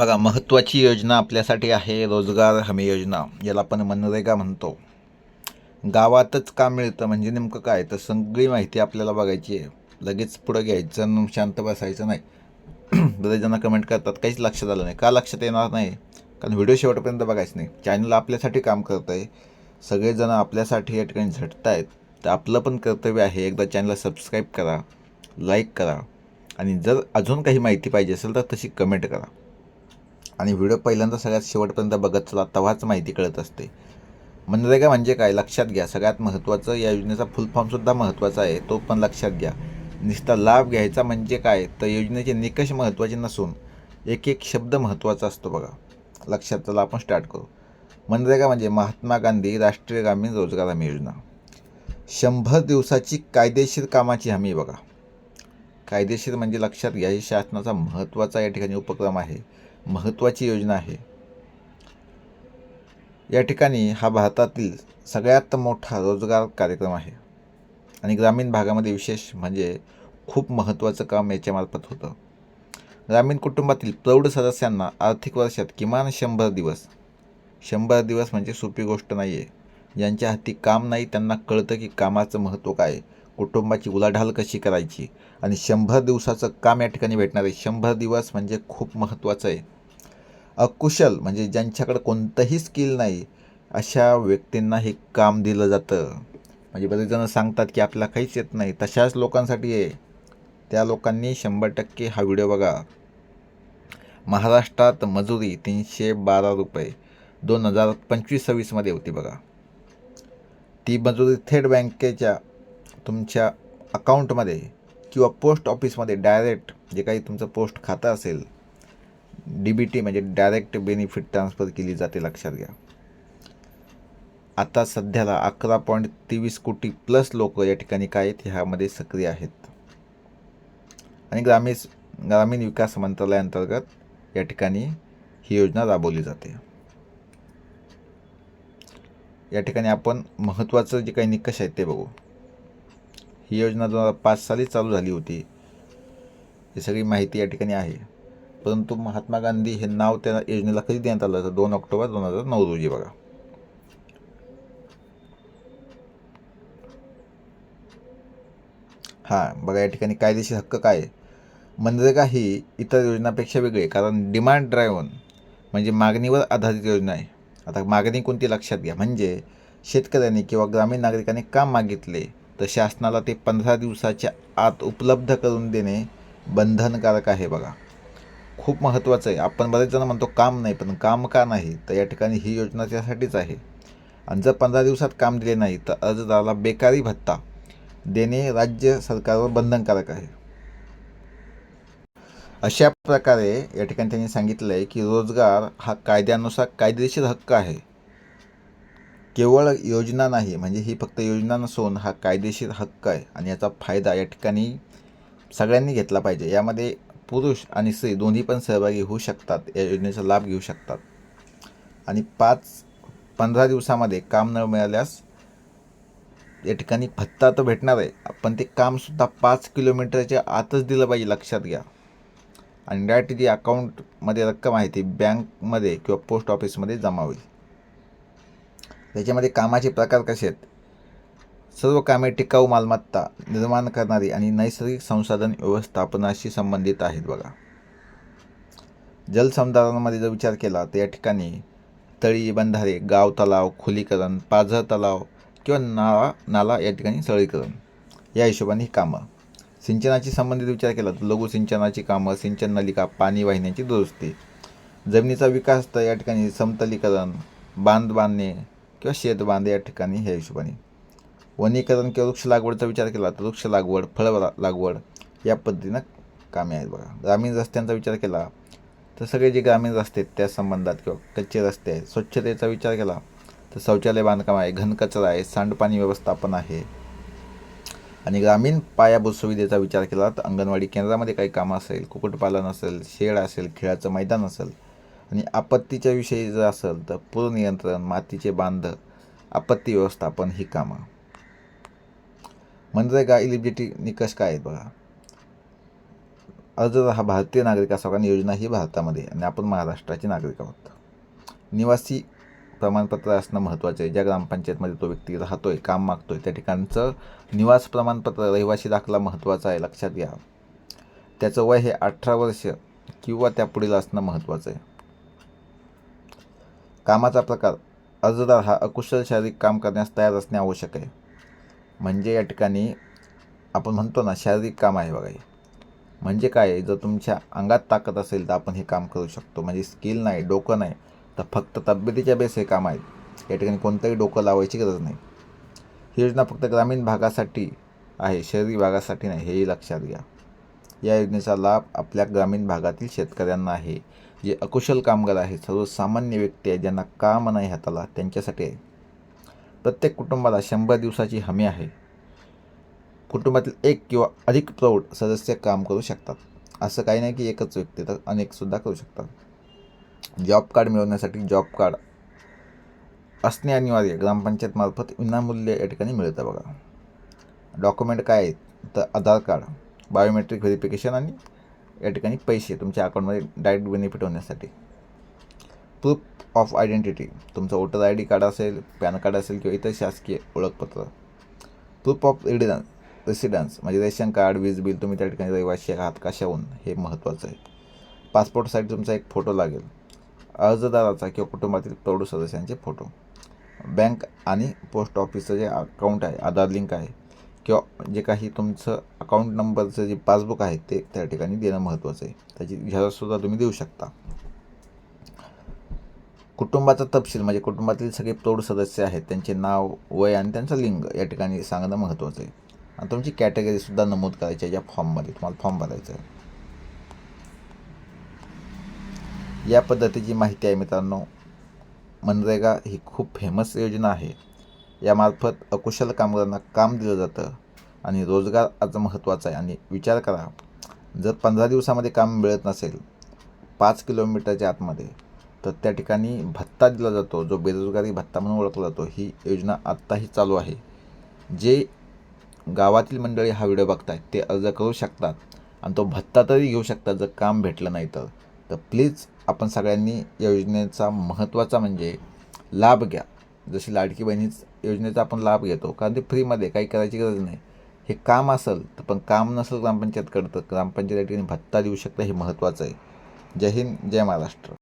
बघा, महत्त्वाची योजना आपल्यासाठी आहे रोजगार हमी योजना, ज्याला आपण मनरेगा म्हणतो. गावातच काम मिळतं म्हणजे नेमकं काय, तर सगळी माहिती आपल्याला बघायची आहे. लगेच पुढं घ्यायचं आणि शांत बसायचं नाही. बरेच जण कमेंट करतात, काहीच लक्षात आलं नाही. का लक्षात येणार नाही? कारण व्हिडिओ शेवटपर्यंत बघायचं नाही. चॅनल आपल्यासाठी काम करतं आहे, सगळेजण आपल्यासाठी या ठिकाणी झटत आहेत. तर आपलं पण कर्तव्य आहे, एकदा चॅनलला सबस्क्राईब करा, लाईक करा आणि जर अजून काही माहिती पाहिजे असेल तर तशी कमेंट करा. आणि व्हिडिओ पहिल्यांदा सगळ्यात शेवटपर्यंत बघत चला, तेव्हाच माहिती कळत असते. मनरेगा म्हणजे काय लक्षात घ्या. सगळ्यात महत्त्वाचं, या योजनेचा फुल फॉर्मसुद्धा महत्त्वाचा आहे, तो पण लक्षात घ्या. नुसता लाभ घ्यायचा म्हणजे काय, तर योजनेचे निकष महत्त्वाचे नसून एक एक शब्द महत्त्वाचा असतो बघा. लक्षात. चला आपण स्टार्ट करू. मनरेगा म्हणजे महात्मा गांधी राष्ट्रीय ग्रामीण रोजगार हमी योजना. 100 दिवसाची कायदेशीर कामाची हमी बघा. कायदेशीर म्हणजे लक्षात घ्या, ही शासनाचा महत्त्वाचा या ठिकाणी उपक्रम आहे, महत्त्वाची योजना आहे. या ठिकाणी हा भारतातील सगळ्यात मोठा रोजगार कार्यक्रम आहे आणि ग्रामीण भागामध्ये विशेष म्हणजे खूप महत्त्वाचं काम याच्यामार्फत होतं. ग्रामीण कुटुंबातील प्रौढ सदस्यांना आर्थिक वर्षात किमान 100 दिवस म्हणजे सोपी गोष्ट नाही आहे. ज्यांच्या हाती काम नाही त्यांना कळतं की कामाचं महत्त्व काय, कुटुंबाची उलाढाल कशी करायची, आणि 100 दिवसाचं काम या ठिकाणी भेटणार आहे. 100 दिवस म्हणजे खूप महत्त्वाचं आहे. अकुशल म्हणजे ज्यांच्याकडे कोणतंही स्किल नाही, अशा व्यक्तींना हे काम दिलं जातं. म्हणजे बरेच जण सांगतात की आपल्याला काहीच येत नाही, तशाच लोकांसाठी आहे. त्या लोकांनी 100% हा व्हिडिओ बघा. महाराष्ट्रात मजुरी 312 रुपये 2025-26 होती बघा. ती मजुरी थेट बँकेच्या तुमच्या अकाउंटमध्ये किंवा पोस्ट ऑफिसमध्ये डायरेक्ट, जे काही तुमचं पोस्ट खातं असेल, DBT म्हणजे डायरेक्ट बेनिफिट ट्रान्सफर केली जाते. लक्षात घ्या. आता सध्याला 11.23 कोटी प्लस लोक या ठिकाणी काय आहेत, ह्यामध्ये सक्रिय आहेत. आणि ग्रामीण विकास मंत्रालयाअंतर्गत या ठिकाणी ही योजना राबवली जाते. या ठिकाणी आपण महत्त्वाचं जे काही निकष आहेत ते बघू. ही योजना 2005 साली चालू झाली होती, ही सगळी माहिती या ठिकाणी आहे. परंतु महात्मा गांधी हे नाव त्या योजनेला कधी देण्यात आलं, तर 2 ऑक्टोबर 2009 रोजी बघा. हां बघा, या ठिकाणी कायदेशीर हक्क काय आहे. मनरेगा ही इतर योजनांपेक्षा वेगळी आहे, कारण डिमांड ड्रायव्हन म्हणजे मागणीवर आधारित योजना आहे. आता मागणी कोणती लक्षात घ्या, म्हणजे शेतकऱ्यांनी किंवा ग्रामीण नागरिकांनी काम मागितले तर शासनाला ते 15 दिवसाच्या आत उपलब्ध करून देणे बंधनकारक आहे बघा. खूप महत्त्वाचं आहे. आपण बरेच जण म्हणतो काम नाही, पण काम का नाही, तर या ठिकाणी ही योजना त्यासाठीच आहे. आणि जर 15 दिवसात काम दिले नाही तर अर्जदाराला बेकारी भत्ता देणे राज्य सरकारवर बंधनकारक आहे. अशा प्रकारे या ठिकाणी त्यांनी सांगितलं आहे की रोजगार हा कायद्यानुसार कायदेशीर हक्क आहे, केवळ योजना नाही. म्हणजे ही फक्त योजना नसून हा कायदेशीर हक्क आहे आणि याचा फायदा या ठिकाणी सगळ्यांनी घेतला पाहिजे. यामध्ये पुरुष आणि स्त्री दोन्ही पण सहभागी होऊ शकतात, या योजनेचा लाभ घेऊ शकतात. आणि 15 दिवसामध्ये काम न मिळाल्यास या ठिकाणी भत्ता तर भेटणार आहे, पण ते कामसुद्धा 5 किलोमीटरच्या आतच दिलं पाहिजे. लक्षात घ्या. आणि डायरेक्ट जी अकाउंटमध्ये रक्कम आहे ती बँकमध्ये किंवा पोस्ट ऑफिसमध्ये जमा होईल. त्याच्यामध्ये कामाचे प्रकार कसे आहेत, सर्व कामे टिकाऊ मालमत्ता निर्माण करणारी आणि नैसर्गिक संसाधन व्यवस्थापनाशी संबंधित आहेत बघा. जलसंधारणामध्ये जर विचार केला तर या ठिकाणी तळी, बंधारे, गाव तलाव खोलीकरण, पाझर तलाव किंवा नाला या ठिकाणी सरळीकरण, या हिशोबाने ही कामं. सिंचनाशी संबंधित विचार केला तर लघु सिंचनाची कामं, सिंचन नलिका, पाणी वाहिन्यांची दुरुस्ती. जमिनीचा विकास तर या ठिकाणी समतलीकरण, बांध बांधणे किंवा शेत बांध या ठिकाणी ह्या हिशोबाने. वनीकरण किंवा वृक्ष लागवडचा विचार केला तर वृक्ष लागवड, फळ लागवड या पद्धतीनं कामे आहेत बघा. ग्रामीण रस्त्यांचा विचार केला तर सगळे जे ग्रामीण रस्ते आहेत त्या संबंधात किंवा कच्चे रस्ते आहेत. स्वच्छतेचा विचार केला तर शौचालय बांधकाम आहे, घनकचरा आहे, सांडपाणी व्यवस्थापन आहे. आणि ग्रामीण पायाभूत सुविधेचा विचार केला तर अंगणवाडी केंद्रामध्ये काही कामं असेल, कुक्कुटपालन असेल, शेड असेल, खेळाचं मैदान असेल. आणि आपत्तीच्या विषयी जर असेल तर पूर नियंत्रण, मातीचे बांध, आपत्ती व्यवस्थापन ही कामं. मनरेगा इलिजिबिलिटी निकष काय आहेत बघा. अर्जदार हा भारतीय नागरिक असावा आणि योजना ही भारतामध्ये आणि आपण महाराष्ट्राचे नागरिक आहोत. निवासी प्रमाणपत्र असणं महत्त्वाचं आहे. ज्या ग्रामपंचायतमध्ये तो व्यक्ती राहतोय, काम मागतोय, त्या ठिकाणचं निवास प्रमाणपत्र, रहिवासी दाखला महत्त्वाचा आहे, लक्षात घ्या. त्याचं वय हे 18 वर्ष किंवा त्यापुढील असणं महत्त्वाचं आहे. कामाचा प्रकार, अर्जदार हा अकुशल शारीरिक काम करण्यास तयार असणे आवश्यक आहे. म्हणजे या ठिकाणी आपण म्हणतो ना, शारीरिक काम आहे बघा हे. म्हणजे काय आहे, जर तुमच्या अंगात ताकद असेल तर आपण हे काम करू शकतो. म्हणजे स्किल नाही, डोकं नाही, तर फक्त तब्येतीच्या बेस हे काम आहेत. या ठिकाणी कोणतंही डोकं लावायची गरज नाही. ही योजना फक्त ग्रामीण भागासाठी आहे, शहरी भागासाठी नाही, हेही लक्षात घ्या. या योजनेचा लाभ आपल्या ग्रामीण भागातील शेतकऱ्यांना आहे. जे अकुशल कामगार आहेत, सर्वसामान्य व्यक्ती आहेत, ज्यांना काम नाही हाताला, त्यांच्यासाठी आहे. प्रत्येक कुटुंबाला 100 दिवसाची हमी आहे. कुटुंबातील एक किंवा अधिक प्रौढ सदस्य काम करू शकतात. असं काही नाही की एकच व्यक्ती, तर अनेकसुद्धा करू शकतात. जॉब कार्ड मिळवण्यासाठी जॉब कार्ड असणे अनिवार्य, ग्रामपंचायतमार्फत विनामूल्य या ठिकाणी मिळतं बघा. डॉक्युमेंट काय आहेत, तर आधार कार्ड, बायोमेट्रिक व्हेरिफिकेशन आणि या ठिकाणी पैसे तुमच्या अकाउंटमध्ये डायरेक्ट बेनिफिट होण्यासाठी. प्रूफ ऑफ आयडेंटिटी, तुमचं वोटर ID कार्ड असेल, पॅन कार्ड असेल किंवा इतर शासकीय ओळखपत्र. प्रूफ ऑफ रेसिडन्स म्हणजे रेशन कार्ड, वीज बिल, तुम्ही त्या ठिकाणी रहिवासी आहात कशाहून, हे महत्त्वाचं आहे. पासपोर्टसाठी तुमचा एक फोटो लागेल. अर्जदाराचा किंवा कुटुंबातील प्रौढ सदस्यांचे फोटो. बँक आणि पोस्ट ऑफिसचं जे अकाउंट आहे, आधार लिंक आहे किंवा जे काही तुमचं अकाउंट नंबरचं जे पासबुक आहे ते त्या ठिकाणी देणं महत्त्वाचं आहे. त्याची झेरॉक्ससुद्धा तुम्ही देऊ शकता. कुटुंबाचा तपशील म्हणजे कुटुंबातील सगळे प्रौढ सदस्य आहेत, त्यांचे नाव, वय आणि त्यांचं लिंग या ठिकाणी सांगणं महत्त्वाचं आहे. आणि तुमची कॅटेगरीसुद्धा नमूद करायची आहे या फॉर्ममध्ये, तुम्हाला फॉर्म भरायचा आहे. या पद्धतीची माहिती आहे मित्रांनो. मनरेगा ही खूप फेमस योजना आहे. यामार्फत अकुशल कामगारांना काम दिलं जातं आणि रोजगार आज महत्त्वाचा आहे. आणि विचार करा, जर 15 दिवसामध्ये काम मिळत नसेल 5 किलोमीटरच्या आतमध्ये, तर त्या ठिकाणी भत्ता दिला जातो, जो बेरोजगारी भत्ता म्हणून ओळखला जातो. ही योजना आत्ताही चालू आहे. जे गावातील मंडळी हा व्हिडिओ बघतायत ते अर्ज करू शकतात आणि तो भत्ता तरी घेऊ शकतात जर काम भेटलं नाही तर. प्लीज आपण सगळ्यांनी या योजनेचा महत्त्वाचा म्हणजे लाभ घ्या. जशी लाडकी बहिणीच योजनेचा आपण लाभ घेतो, कारण ते फ्रीमध्ये, काही करायची गरज नाही. हे काम असेल तर, पण काम नसेल ग्रामपंचायत करतं, ग्रामपंचायत या ठिकाणी भत्ता देऊ शकतं, हे महत्त्वाचं आहे. जय हिंद, जय महाराष्ट्र.